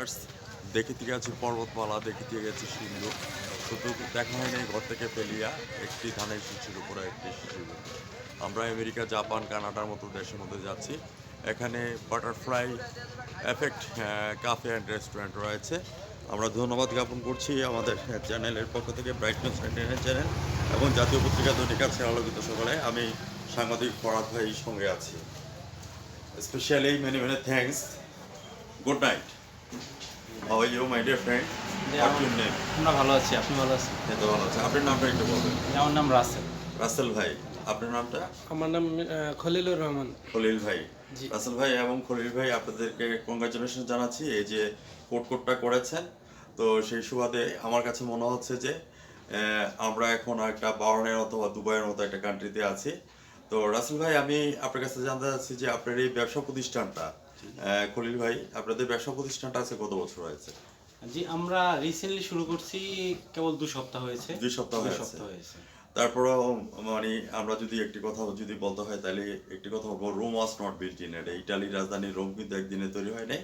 Viewers, দেখিতে গেছি পর্বতমালা, দেখিতে গেছি সিন্ধু, শুধু দেখা হয়নি ঘর থেকে পেলিয়া একটি ধানের শীষের উপরে একটি শিশির বিন্দু। আমরা আমেরিকা, জাপান, কানাডার মতো দেশের মধ্যে যাচ্ছি। এখানে butterfly effect cafe and restaurant রয়েছে। আমরা ধন্যবাদ জ্ঞাপন করছি আমাদের চ্যানেলের পক্ষ থেকে, ব্রাইটনেস চ্যানেল এবং জাতীয় পত্রিকা দৈনিক আছে আলোকিত সকালে। আমি সাংবাদিক ফরাদ ভাই সঙ্গে আছি। Specially many many thanks. Good night. How are you my dear friend? What your name? আমরা ভালো আছি, আপনি ভালো আছেন? এই তো ভালো আছে। আপনার নামটা একটু বলবেন। আমার নাম রাসেল। রাসেল ভাই, আপনার নামটা? আমার নাম খলিলুর রহমান। খলিল ভাই। জি। রাসেল ভাই এবং খলিল ভাই, আপনাদেরকে কংগ্রাচুলেশন জানাচ্ছি এই যে কোটটা করেছেন। তো সেই সুবাদে আমার কাছে মনে হচ্ছে যে আমরা এখন একটা বাহরাইন অথবা দুবাইয়ের মতো একটা কান্ট্রিতে আছি। তো রাসেল ভাই, আমি আপনার কাছে জানতে চাচ্ছি যে আপনার এই ব্যবসা প্রতিষ্ঠানটা, খলিল ভাই, আপনাদের ব্যবসা প্রতিষ্ঠানটা আছে কত বছর হয়েছে? জি, আমরা রিসেন্টলি শুরু করছি, কেবল 2 সপ্তাহ হয়েছে। 2 সপ্তাহ 2 হয়েছে। সপ্তাহ হয়েছে। তারপরেও মানে আমরা যদি একটি কথা যদি বলতে হয়, তাহলে একটি কথা বলবো, Rome was not built in a day. ইটালির রাজধানী রোম কিন্তু একদিনে তৈরি হয় নাই।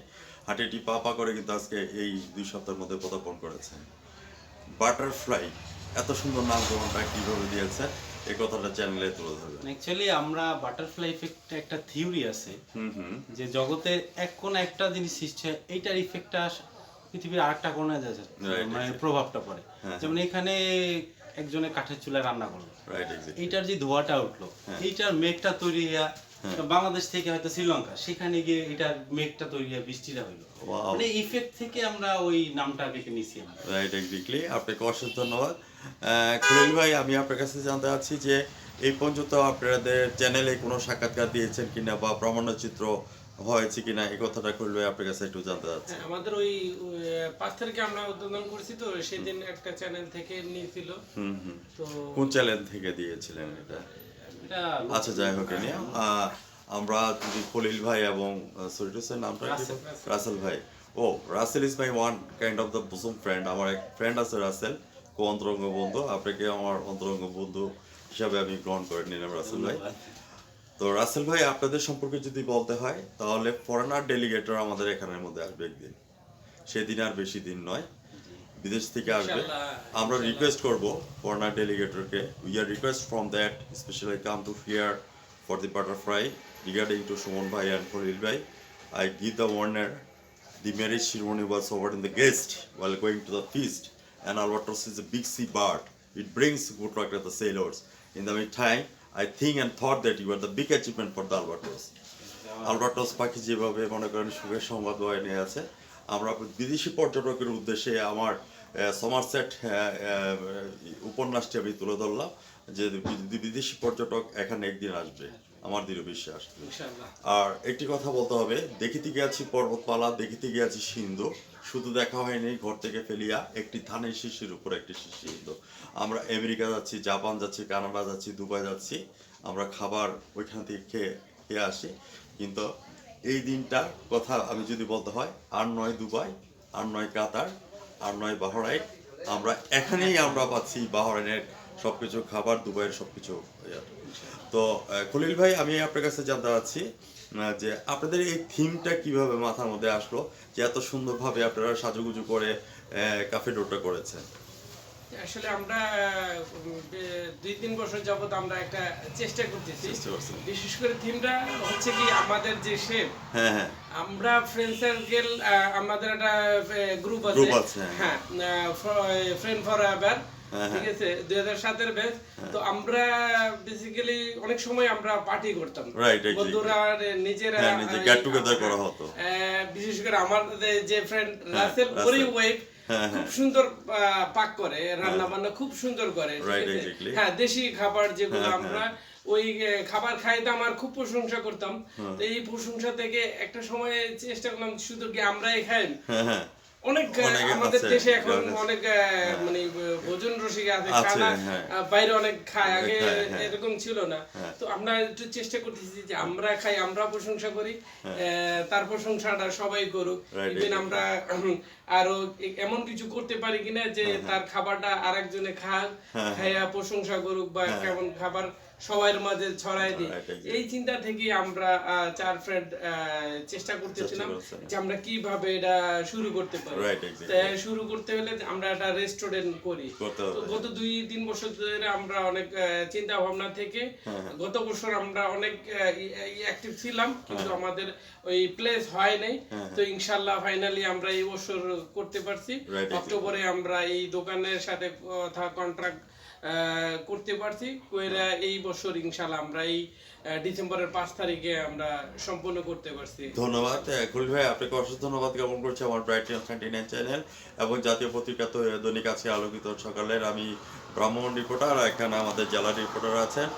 হাঁটিটি পা পা করে কিন্তু আজকে এই 2 সপ্তাহের মধ্যে পদার্পণ করেছেন। বাটারফ্লাই, এত সুন্দর নামকরণটা কিভাবে দিয়েছে, এই কথাটা চ্যানেলে তুলে ধরবেন। অ্যাকচুয়ালি আমরা বাটারফ্লাই ইফেক্ট একটা থিওরি আছে হুম। যে জগতের এক কোণ একটা জিনিস সৃষ্টি হয়, এইটার ইফেক্টটা পৃথিবীর আরেকটা কোণে যায়, Right, মানে exactly. প্রভাবটা পড়ে। হ্যাঁ, যেমন এখানে একজনে কাঠের চুলায় রান্না করলো, রাইট, এক্স্যাক্টলি। এইটার যে ধোঁয়াটা উঠলো, এইটার মেঘটা তৈরি হইয়া বাংলাদেশ থেকে হয়তো শ্রীলঙ্কা, সেখানে গিয়ে এটার মেঘটা তৈরি হয়ে বৃষ্টিটা হইলো। Wow. মানে ইফেক্ট থেকে আমরা ওই নামটা রেখে নিয়েছি আমরা। Right, exactly. আপনাকে অশেষ ধন্যবাদ। খলিল ভাই, আমি আপনার কাছে জানতে চাচ্ছি যে এই পর্যন্ত আপনাদের চ্যানেলে কোনো সাক্ষাৎকার দিয়েছেন কিনা বা প্রামাণ্যচিত্র হয়েছে কিনা, এই কথাটা খলিল ভাই আপনার কাছে একটু জানতে চাচ্ছি। হ্যাঁ, আমাদের ওই 5 তারিখে আমরা উদ্বোধন করছি, তো সেদিন একটা চ্যানেল থেকে নিয়েছিল। হুম। তো কোন চ্যানেল থেকে দিয়েছিলেন এটা? এটা আচ্ছা, যাই হোক, এ নিয়ে আমরা যদি খলিল ভাই এবং সরি টু সে নামটা কি? রাসেল। রাসেল ভাই। ও, Russell is my one kind of the bosom friend. আমার এক ফ্রেন্ড আছে রাসেল, অন্তরঙ্গ বন্ধু। আপনাকে আমার অন্তরঙ্গ বন্ধু হিসাবে আমি গ্রহণ করে নিলাম রাসেল ভাই। তো রাসেল ভাই, আপনাদের সম্পর্কে যদি বলতে হয়, তাহলে ফরেনার ডেলিগেটর আমাদের এখানের মধ্যে আসবে একদিন। সেদিন আর বেশি দিন নয়, বিদেশ থেকে আসবে। আমরা রিকোয়েস্ট করব ফরেনার ডেলিগেটরকে, we are request from that specially come to here for the butterfly regarding to Suman ভাই অ্যান্ড খলিল ভাই। I give the warner. The marriage ceremony was over in the guest while going to the feast. And albatross is a big sea bird. It brings good luck to the sailors. In the meantime, I think and thought that you are the big achievement for the albatross. Albatross পাখি যেভাবে মনে করেন সুখের সংবাদ বয়ে নিয়ে আছে, আমরা বিদেশি পর্যটকের উদ্দেশ্যে আমার সমারসেট উপন্যাসটি আমি তুলে ধরলাম যে বিদেশি পর্যটক এখানে একদিন আসবে, আমার দৃঢ় বিশ্বাস। ইনশাআল্লাহ। আর একটি কথা বলতে হবে, দেখিতে গিয়াছি পর্বতমালা, দেখিতে গিয়াছি সিন্ধু, শুধু দেখা হয়নি ঘর থেকে ফেলিয়া একটি ধানের শীষের উপর একটি শিশির বিন্দু। আমরা আমেরিকা যাচ্ছি, জাপান যাচ্ছি, কানাডা যাচ্ছি, দুবাই যাচ্ছি, আমরা খাবার ওইখান থেকে খেয়ে আসি। কিন্তু এই দিনটার কথা আমি যদি বলতে হয়, আর নয় দুবাই, আর নয় কাতার, আর নয় বাহরাইন, আমরা এখানেই আমরা পাচ্ছি বাহরাইনের সবকিছু খাবার, দুবাইয়ের সবকিছু। তো খলিল ভাই, আমি আপনার কাছে জানতে চাচ্ছি যে আপনাদের এই থিমটা কিভাবে মাথার মধ্যে আসলো, যে এত সুন্দরভাবে আপনারা সাজুগুজু করে কাফে ডোরটা করেছেন? আসলে আমরা 2-3 বছর যাবত আমরা একটা চেষ্টা করতেছি। চেষ্টা করছেন। বিশেষ করে থিমটা হচ্ছে কি, আমাদের যে শেপ, হ্যাঁ। আমরা ফ্রেন্ড সার্কেল, আমাদের একটা গ্রুপ Group আছে। আছে, হ্যাঁ, ফ্রেন্ড ফর এভার, ঠিক আছে, 2007-এর ব্যাচ। তো আমরা বেসিক্যালি অনেক সময় আমরা পার্টি করতাম, Right, exactly. বন্ধুরা নিজেরা নিজে গেট টুগেদার করা হতো। বিশেষ করে আমার যে ফ্রেন্ড রাসেল, রাসেল। ওরই ওয়াইফ খুব সুন্দর পাক করে, রান্না বান্না খুব সুন্দর করে, ঠিক Right, আছে? exactly. হ্যাঁ, দেশি খাবার যেগুলো আমরা ওই খাবার খাইতে আমার খুব প্রশংসা করতাম। তো এই প্রশংসা থেকে একটা সময় চেষ্টা করলাম শুধু কি আমরাই খাই। হ্যাঁ। অনেক অনেকে আমাদের আছে, দেশে এখন যারা- অনেক মানে ভোজন রসিক আছে, আছে, খানা হ্যাঁ। বাইরে অনেক খায়, আগে খায়, হ্যাঁ। এরকম ছিল না। তো আমরা একটু চেষ্টা করতেছি যে আমরা খাই, আমরা প্রশংসা করি, তার প্রশংসাটা সবাই করুক। Right, even right. আমরা আরো এমন কিছু করতে পারি কিনা যে তার খাবারটা আরেকজনে খাক, খাইয়া প্রশংসা করুক বা কেমন খাবার সবার মাঝে ছড়াই দিই। Right, exactly. এই চিন্তা থেকে আমরা 4 ফ্রেন্ড চেষ্টা করতেছিলাম করছেন। যে আমরা কিভাবে এটা শুরু করতে পারি। Right, exactly. তাই শুরু করতে হলে আমরা একটা রেস্টুরেন্ট করি। করতে হবে। তো গত 2-3 বছর ধরে আমরা অনেক চিন্তা ভাবনা থেকে গত বছর আমরা অনেক অ্যাক্টিভ ছিলাম, কিন্তু আমাদের ওই প্লেস হয় নাই। তো ইনশাআল্লাহ ফাইনালি আমরা এই বছর করতে পারছি। Right, অক্টোবরে আমরা এই দোকানের সাথে কথা কন্ট্রাক্ট করতে পারছি। কইরা এই বছর ইনশাআল্লাহ আমরা এই ডিসেম্বরের 5 তারিখে আমরা সম্পূর্ণ করতে পারছি। ধন্যবাদ খলিল ভাই, আপনাকে অশেষ ধন্যবাদ জ্ঞাপন করছি আমার ব্রাইট নিউজ 99 চ্যানেল এবং জাতীয় পত্রিকা তো দৈনিক আজকে আলোকিত সকালের আমি ব্রাহ্মণ রিপোর্টার, আর এখানে আমাদের জেলা রিপোর্টার আছেন।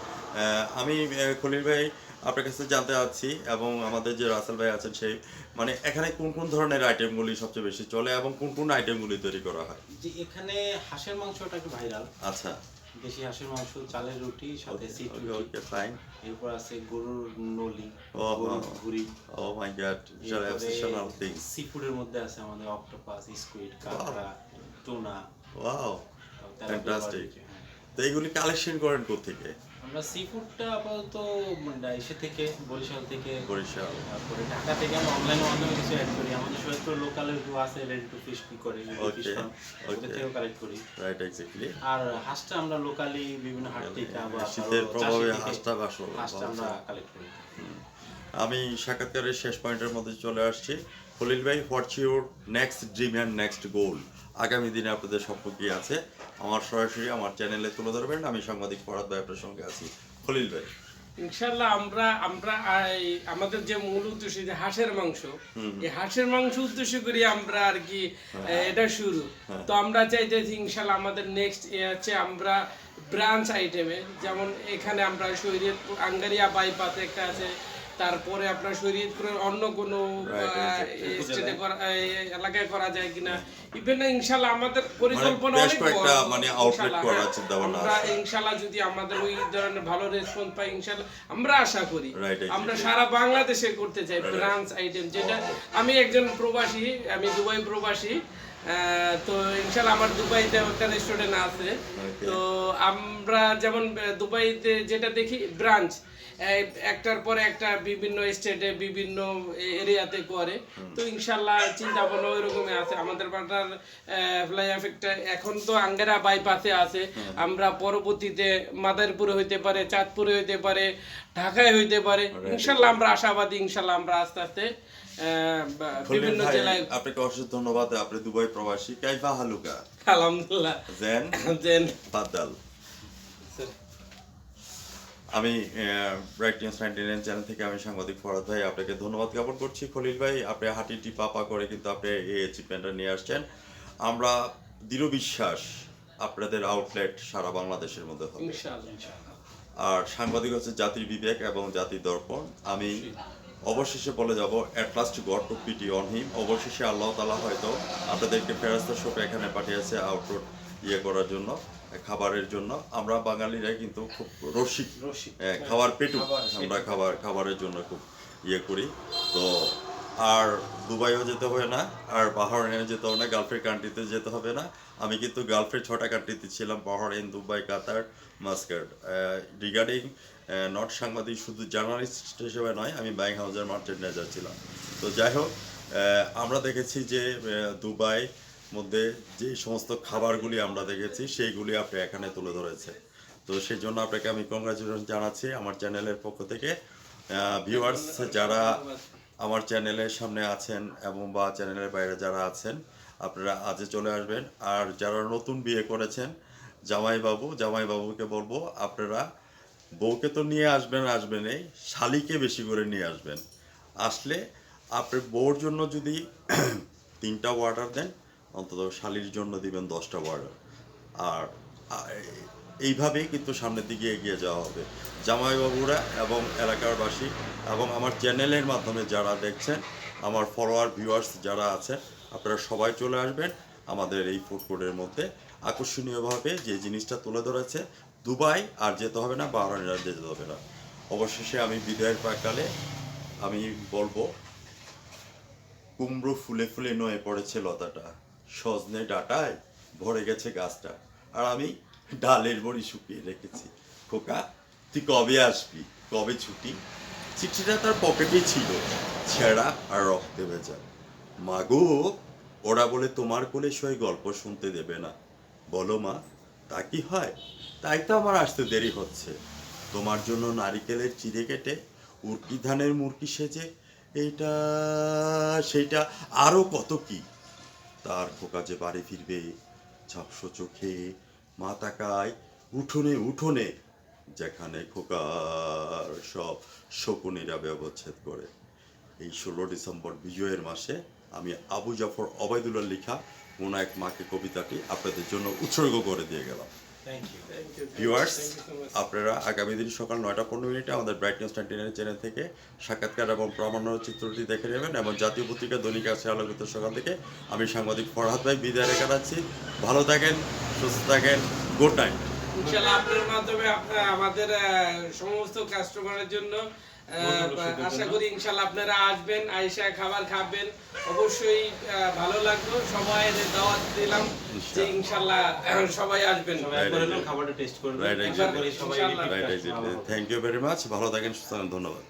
আমি খলিল ভাই আপনার কাছে জানতে চাচ্ছি এবং আমাদের যে রাসেল ভাই আছেন সেই মানে এখানে কোন কোন ধরনের আইটেমগুলি সবচেয়ে বেশি চলে এবং কোন কোন আইটেমগুলি তৈরি করা হয়? যে এখানে হাঁসের মাংসটা একটু ভাইরাল, আচ্ছা, দেশি হাঁসের মাংস, চালের রুটি সাথে সিট ওকে রুটি, ওকে ফাইন। এরপর আছে গরুর নলি, ও, গরুর ভুঁড়ি, ও মাই গড, এক্সেপশনাল থিংস। সি ফুডের মধ্যে আছে আমাদের অক্টোপাস, স্কুইড, কাঁকড়া, টুনা, ওয়াও, ফ্যান্টাস্টিক। হ্যাঁ। তো এইগুলি কালেকশন করেন কোত্থেকে? আমরা সি ফুডটা আপাতত এসে থেকে বরিশাল থেকে, বরিশাল। তারপরে ঢাকা থেকে আমরা অনলাইনের মাধ্যমে কিছু অ্যাড করি। আমাদের সৈয়দপুর লোকালের কেউ আছে রেডি টু ফিশ কি করে, ফিশ Okay, ফার্ম, ওদের okay. থেকেও কালেক্ট করি। Right, exactly. আর হাঁসটা আমরা লোকালি বিভিন্ন হাট থেকে বা শীতের কারো প্রভাবে চাষি থেকে হাঁসটা বাসল। হাঁসটা আমরা কালেক্ট করি। আমি সাক্ষাৎকারের শেষ পয়েন্টের মধ্যে চলে আসছি। খলিল ভাই, what's your next dream and next গোল? আগামী দিনে আপনাদের স্বপ্ন কি আছে আমার সরাসরি আমার চ্যানেলে তুলে ধরবেন। আমি সাংবাদিক ফরহাদ ভাই আপনার সঙ্গে আছি। খলিল ভাই, ইনশাআল্লাহ আমরা আমরা আমাদের যে মূল উদ্দেশ্য যে হাঁসের মাংস, এই হাঁসের মাংস উদ্দেশ্য করি আমরা আর কি এটা শুরু। তো আমরা চাইতেছি ইনশাআল্লাহ আমাদের নেক্সট হচ্ছে আমরা ব্রাঞ্চ আইটেমে, যেমন এখানে আমরা শরীয়তপুর আঙ্গারিয়া বাইপাসে একটা আছে, তারপরে আপনার শরীয়তপুরের অন্য কোনো স্টেটে এলাকায় করা যায় কিনা, ইভেন ইনশাআল্লাহ আমাদের পরিকল্পনা বেশ অনেক কয়েকটা বড়। মানে আউটলেট ইনশাআল্লাহ, করার হ্যাঁ। চিন্তা ভাবনা আমরা আছে। ইনশাআল্লাহ যদি আমাদের ওই ধরনের ভালো রেসপন্স পাই ইনশাআল্লাহ আমরা আশা করি Right, exactly. আমরা সারা বাংলাদেশে করতে চাই ব্রাঞ্চ আইটেম, যেটা আমি একজন প্রবাসী, আমি দুবাই প্রবাসী। তো ইনশাআল্লাহ আমার দুবাইতে একটা রেস্টুরেন্ট আছে। তো আমরা যেমন দুবাইতে যেটা দেখি ব্রাঞ্চ একটার পরে একটা বিভিন্ন স্টেটে বিভিন্ন এরিয়াতে করে। তো ইনশাআল্লাহ চিন্তা ভাবনা ওই রকমই আছে। আমাদের বাটার ফ্লাই এফেক্টটা এখন তো আঙ্গারা বাইপাসে আছে, আমরা পরবর্তীতে মাদারীপুরে হইতে পারে, চাঁদপুরে হইতে পারে, ঢাকায় হইতে পারে। ইনশাআল্লাহ আমরা আশাবাদী, ইনশাআল্লাহ আমরা আস্তে আস্তে খলিল বিভিন্ন ভাই, জেলায়। আপনাকে অশেষ ধন্যবাদ। আপনি দুবাই প্রবাসী। কাইফা হালুকা? আলহামদুলিল্লাহ। জেন জেন বাদাল। আমি ব্রাইট নিউজ 99 চ্যানেল থেকে আমি সাংবাদিক ফরহাদ ভাই আপনাকে ধন্যবাদ জ্ঞাপন করছি। খলিল ভাই, আপনি হাঁটি পাপা করে কিন্তু আপনি এই অ্যাচিভমেন্টটা নিয়ে আসছেন। আমরা দৃঢ় বিশ্বাস আপনাদের আউটলেট সারা বাংলাদেশের মধ্যে হবে। ইনশাআল্লাহ। আর সাংবাদিক হচ্ছে জাতির বিবেক এবং জাতির দর্পণ। আমি অবশেষে বলে যাব, at last God took pity on him. অবশেষে আল্লাহ তাআলা হয়তো আপনাদেরকে ফেরেশতা স্বরূপে এখানে পাঠিয়েছে আউটরোড করার জন্য, খাবারের জন্য। আমরা বাঙালিরা কিন্তু খুব রসিক, খাবার পেটু। আমরা খাবারের জন্য খুব করি। তো আর দুবাইও যেতে হবে না, আর বাহরাইনে যেতে হবে না, গালফের কান্ট্রিতে যেতে হবে না। আমি কিন্তু গালফের 6টা কান্ট্রিতে ছিলাম, Bahrain, Dubai, Qatar, Muscat. Regarding not সাংবাদিক, শুধু জার্নালিস্ট হিসেবে নয়, আমি ব্যাংক হাউসের মার্চেন্ডাইজার ছিলাম। তো যাই হোক, আমরা দেখেছি যে দুবাই মধ্যে যে সমস্ত খাবারগুলি আমরা দেখেছি সেইগুলি আপনি এখানে তুলে ধরেছে। তো সেই জন্য আপনাকে আমি কংগ্রাচুলেশন জানাচ্ছি আমার চ্যানেলের পক্ষ থেকে। ভিউয়ার্স যারা আমার চ্যানেলের সামনে আছেন এবং বা চ্যানেলের বাইরে যারা আছেন, আপনারা আজই চলে আসবেন। আর যারা নতুন বিয়ে করেছেন, জামাইবাবুকে বলবো আপনারা বউকে তো নিয়ে আসবেনই, শালিকে বেশি করে নিয়ে আসবেন। আসলে আপনার বউর জন্য যদি 3টা অর্ডার দেন, অন্তত শালির জন্য দিবেন 10টা অর্ডার। আর এইভাবেই কিন্তু সামনের দিকে এগিয়ে যাওয়া হবে। জামাইবাবুরা এবং এলাকারবাসী এবং আমার চ্যানেলের মাধ্যমে যারা দেখছেন, আমার ফলোয়ার ভিউয়ার্স যারা আছেন, আপনারা সবাই চলে আসবেন আমাদের এই ফুড কোর্টের মধ্যে। আকর্ষণীয়ভাবে যে জিনিসটা তুলে ধরেছে, দুবাই আর যেতে হবে না, বাহরাইন আর যেতে হবে না। অবশেষে আমি বিদায়ের প্রাককালে আমি বলবো, কুমড়ো ফুলে ফুলে নয়ে পড়েছে লতাটা, সজনে ডাঁটায় ভরে গেছে গাছটা, আর আমি ডালের বড়ি শুকিয়ে রেখেছি। খোকা, তুই কবে আসবি, কবে ছুটি? চিঠিটা তার পকেটেই ছিল, ছেঁড়া আর রক্তে ভেজা। মাগো, ওরা বলে তোমার কোলে সই গল্প শুনতে দেবে না। বলো মা, তা কি হয়? তাই তো আমার আসতে দেরি হচ্ছে। তোমার জন্য নারিকেলের চিড়ে কেটে উর্কি ধানের মুরকি সেজে এইটা সেইটা আরো কত কি। তার খোকা যে বাড়ি ফিরবে ঝাপসো চোখে, মা তাকায় উঠোনে উঠোনে, যেখানে খোকার সব শকুনিরা ব্যবচ্ছেদ করে। এই 16 ডিসেম্বর বিজয়ের মাসে আমি আবু জাফর অবায়দুল্লাহ লেখা কোন এক মাকে কবিতাটি আপনাদের জন্য উৎসর্গ করে দিয়ে গেলাম। Thank you. ভিউয়ার্স, আপনারা আগামী দিন সকাল 9টা 15 আমাদের ব্রাইট নিউজ 99 চ্যানেল থেকে সাক্ষাৎকার এবং প্রামাণ্য চিত্রটি দেখে নেবেন। এবং জাতীয় পত্রিকা দৈনিক আসে আলোকিত সকাল থেকে আমি সাংবাদিক ফরহাদ ভাই বিদায় রেখে যাচ্ছি। ভালো থাকেন, সুস্থ থাকেন, গুড নাইট। ইনশাআল্লাহ আপনার মাধ্যমে আমাদের সমস্ত কাস্টমারের জন্য আশা করি ইনশাআল্লাহ আপনারা আসবেন, আইসা খাবার খাবেন, অবশ্যই ভালো লাগলো। সবাই দাওয়াত দিলাম যে ইনশাআল্লাহ সবাই আসবেন, একবার হলেও খাবারটা টেস্ট করবেন। রাইট, একবার করে সবাই ইনশাআল্লাহ। Thank you very much. ভালো থাকেন, সুস্থ থাকেন, ধন্যবাদ।